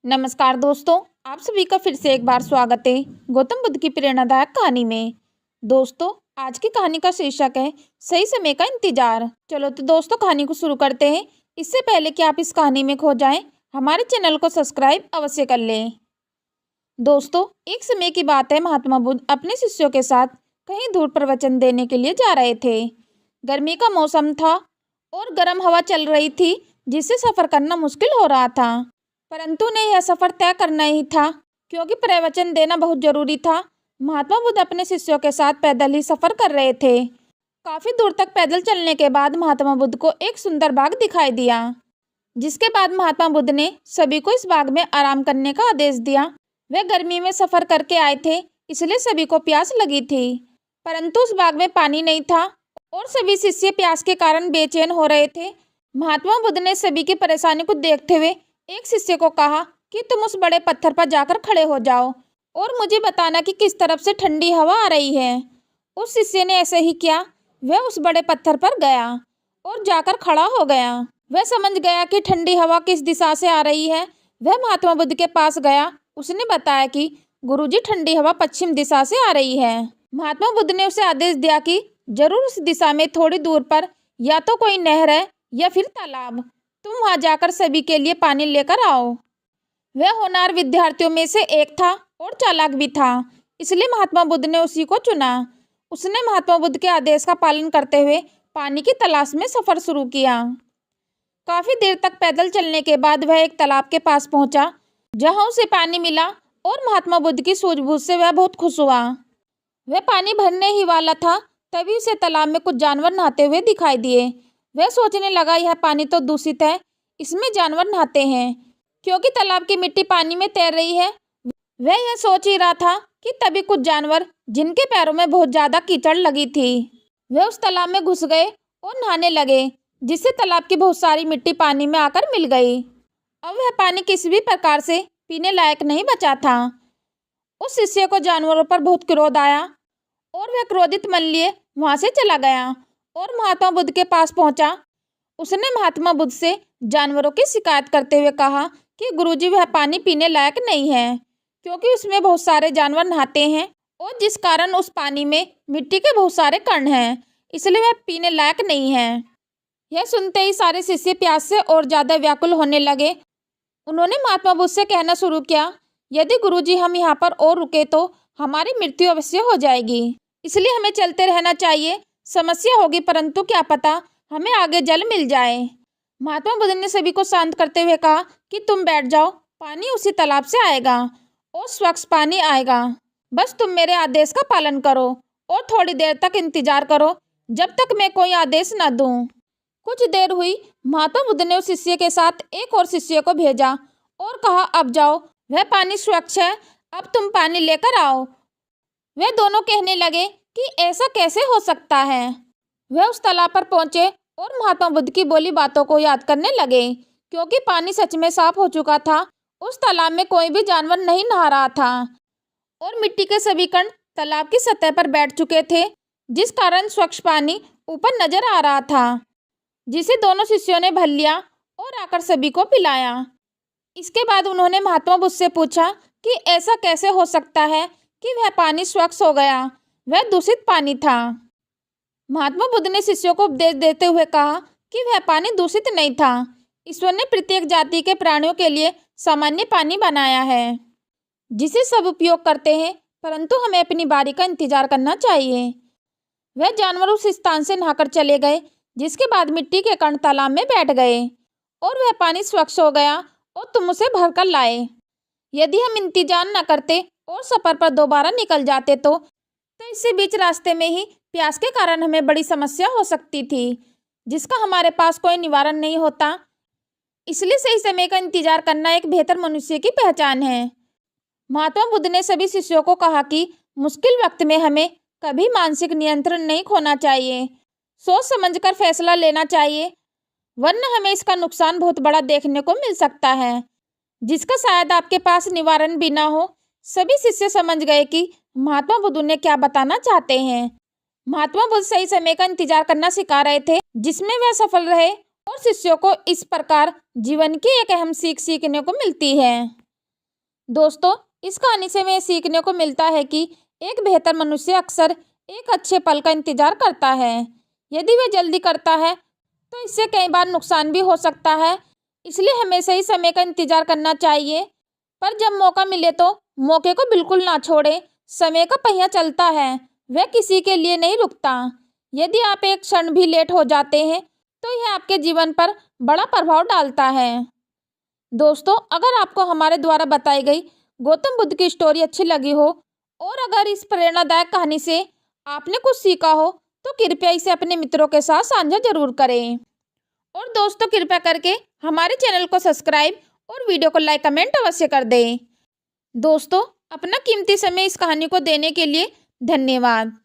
नमस्कार दोस्तों, आप सभी का फिर से एक बार स्वागत है गौतम बुद्ध की प्रेरणादायक कहानी में। दोस्तों, आज की कहानी का शीर्षक है सही समय का इंतजार। चलो तो दोस्तों, कहानी को शुरू करते हैं। इससे पहले कि आप इस कहानी में खो जाएं, हमारे चैनल को सब्सक्राइब अवश्य कर लें। दोस्तों, एक समय की बात है, महात्मा बुद्ध अपने शिष्यों के साथ कहीं दूर प्रवचन देने के लिए जा रहे थे। गर्मी का मौसम था और गर्म हवा चल रही थी, जिससे सफ़र करना मुश्किल हो रहा था। परंतु उन्हें यह सफ़र तय करना ही था, क्योंकि प्रवचन देना बहुत ज़रूरी था। महात्मा बुद्ध अपने शिष्यों के साथ पैदल ही सफ़र कर रहे थे। काफ़ी दूर तक पैदल चलने के बाद महात्मा बुद्ध को एक सुंदर बाग दिखाई दिया, जिसके बाद महात्मा बुद्ध ने सभी को इस बाग में आराम करने का आदेश दिया। वे गर्मी में सफ़र करके आए थे, इसलिए सभी को प्यास लगी थी, परंतु उस बाग में पानी नहीं था और सभी शिष्य प्यास के कारण बेचैन हो रहे थे। महात्मा बुद्ध ने सभी की परेशानी को देखते हुए एक शिष्य को कहा कि तुम उस बड़े पत्थर पर जाकर खड़े हो जाओ और मुझे बताना कि किस तरफ से ठंडी हवा आ रही है। उस शिष्य ने ऐसे ही किया। वह उस बड़े पत्थर पर गया और जाकर खड़ा हो गया। वह समझ गया कि ठंडी हवा किस दिशा से आ रही है। वह महात्मा बुद्ध के पास गया। उसने बताया कि गुरुजी, ठंडी हवा पश्चिम दिशा से आ रही है। महात्मा बुद्ध ने उसे आदेश दिया कि जरूर उस दिशा में थोड़ी दूर पर या तो कोई नहर है या फिर तालाब। तुम वहां जाकर सभी के लिए पानी लेकर आओ। वह होनहार विद्यार्थियों में से एक था और चालाक भी था, इसलिए महात्मा बुद्ध ने उसी को चुना। उसने महात्मा बुद्ध के आदेश का पालन करते हुए पानी की तलाश में सफर शुरू किया। काफी देर तक पैदल चलने के बाद वह एक तालाब के पास पहुंचा, जहां उसे पानी मिला और महात्मा बुद्ध की सूझबूझ से वह बहुत खुश हुआ। वह पानी भरने ही वाला था, तभी उसे तालाब में कुछ जानवर नहाते हुए दिखाई दिए। वह सोचने लगा, यह पानी तो दूषित है, इसमें जानवर नहाते हैं, क्योंकि तालाब की मिट्टी पानी में तैर रही है। वह यह सोच ही रहा था कि तभी कुछ जानवर, जिनके पैरों में बहुत ज़्यादा कीचड़ लगी थी, वह उस तालाब में घुस गए और नहाने लगे, जिससे तालाब की बहुत सारी मिट्टी पानी में आकर मिल गई। अब वह पानी किसी भी प्रकार से पीने लायक नहीं बचा था। उस शिष्य को जानवरों पर बहुत क्रोध आया और वह क्रोधित मन लिए वहाँ से चला गया और महात्मा बुद्ध के पास पहुंचा। उसने महात्मा बुद्ध से जानवरों की शिकायत करते हुए कहा कि गुरुजी, वह पानी पीने लायक नहीं है, क्योंकि उसमें बहुत सारे जानवर नहाते हैं और जिस कारण उस पानी में मिट्टी के बहुत सारे कण हैं, इसलिए वह पीने लायक नहीं है। यह सुनते ही सारे शिष्य प्यास से और ज़्यादा व्याकुल होने लगे। उन्होंने महात्मा बुद्ध से कहना शुरू किया, यदि गुरुजी हम यहाँ पर और रुके तो हमारी मृत्यु अवश्य हो जाएगी, इसलिए हमें चलते रहना चाहिए। समस्या होगी, परंतु क्या पता हमें आगे जल मिल जाए। महात्मा बुद्ध ने सभी को शांत करते हुए कहा कि तुम बैठ जाओ, पानी उसी तालाब से आएगा और स्वच्छ पानी आएगा। बस तुम मेरे आदेश का पालन करो और थोड़ी देर तक इंतजार करो, जब तक मैं कोई आदेश न दूं। कुछ देर हुई। महात्मा बुद्ध ने उस शिष्य के साथ एक और शिष्य को भेजा और कहा, अब जाओ, वह पानी स्वच्छ है, अब तुम पानी लेकर आओ। वे दोनों कहने लगे कि ऐसा कैसे हो सकता है। वह उस तालाब पर पहुंचे और महात्मा बुद्ध की बोली बातों को याद करने लगे, क्योंकि पानी सच में साफ हो चुका था। उस तालाब में कोई भी जानवर नहीं नहा रहा था और मिट्टी के सभी कण तालाब की सतह पर बैठ चुके थे, जिस कारण स्वच्छ पानी ऊपर नजर आ रहा था, जिसे दोनों शिष्यों ने भर लिया और आकर सभी को पिलाया। इसके बाद उन्होंने महात्मा बुद्ध से पूछा कि ऐसा कैसे हो सकता है कि वह पानी स्वच्छ हो गया, वह दूषित पानी था। महात्मा बुद्ध ने शिष्यों को उपदेश देते हुए कहा कि वह पानी दूषित नहीं था। ईश्वर ने प्रत्येक जाति के प्राणियों के लिए सामान्य पानी बनाया है, जिसे सब उपयोग करते हैं, परंतु हमें अपनी बारी का इंतजार करना चाहिए। वह जानवर उस स्थान से नहाकर चले गए, जिसके बाद मिट्टी के कण तालाब में बैठ गए और वह पानी स्वच्छ हो गया और तुम उसे भरकर लाए। यदि हम इंतजार न करते और सफर पर दोबारा निकल जाते तो इससे बीच रास्ते में ही प्यास के कारण हमें बड़ी समस्या हो सकती थी, जिसका हमारे पास कोई निवारण नहीं होता। इसलिए सही समय का इंतजार करना एक बेहतर मनुष्य की पहचान है। महात्मा बुद्ध ने सभी शिष्यों को कहा कि मुश्किल वक्त में हमें कभी मानसिक नियंत्रण नहीं खोना चाहिए, सोच समझकर फैसला लेना चाहिए, वरना हमें इसका नुकसान बहुत बड़ा देखने को मिल सकता है, जिसका शायद आपके पास निवारण भी ना हो। सभी शिष्य समझ गए कि महात्मा बुद्ध उन्हें क्या बताना चाहते हैं। महात्मा बुद्ध सही समय का इंतजार करना सिखा रहे थे, जिसमें वह सफल रहे और शिष्यों को इस प्रकार जीवन की एक अहम सीख सीखने को मिलती है। दोस्तों, इस कहानी से हमें सीखने को मिलता है कि एक बेहतर मनुष्य अक्सर एक अच्छे पल का इंतजार करता है। यदि वह जल्दी करता है तो इससे कई बार नुकसान भी हो सकता है। इसलिए हमें सही समय का इंतजार करना चाहिए। पर जब मौका मिले तो मौके को बिल्कुल ना छोड़े। समय का पहिया चलता है, वह किसी के लिए नहीं रुकता। यदि आप एक क्षण भी लेट हो जाते हैं तो यह आपके जीवन पर बड़ा प्रभाव डालता है। दोस्तों, अगर आपको हमारे द्वारा बताई गई गौतम बुद्ध की स्टोरी अच्छी लगी हो और अगर इस प्रेरणादायक कहानी से आपने कुछ सीखा हो तो कृपया इसे अपने मित्रों के साथ साझा जरूर करें। और दोस्तों, कृपया करके हमारे चैनल को सब्सक्राइब और वीडियो को लाइक कमेंट अवश्य कर दें। दोस्तों, अपना कीमती समय इस कहानी को देने के लिए धन्यवाद।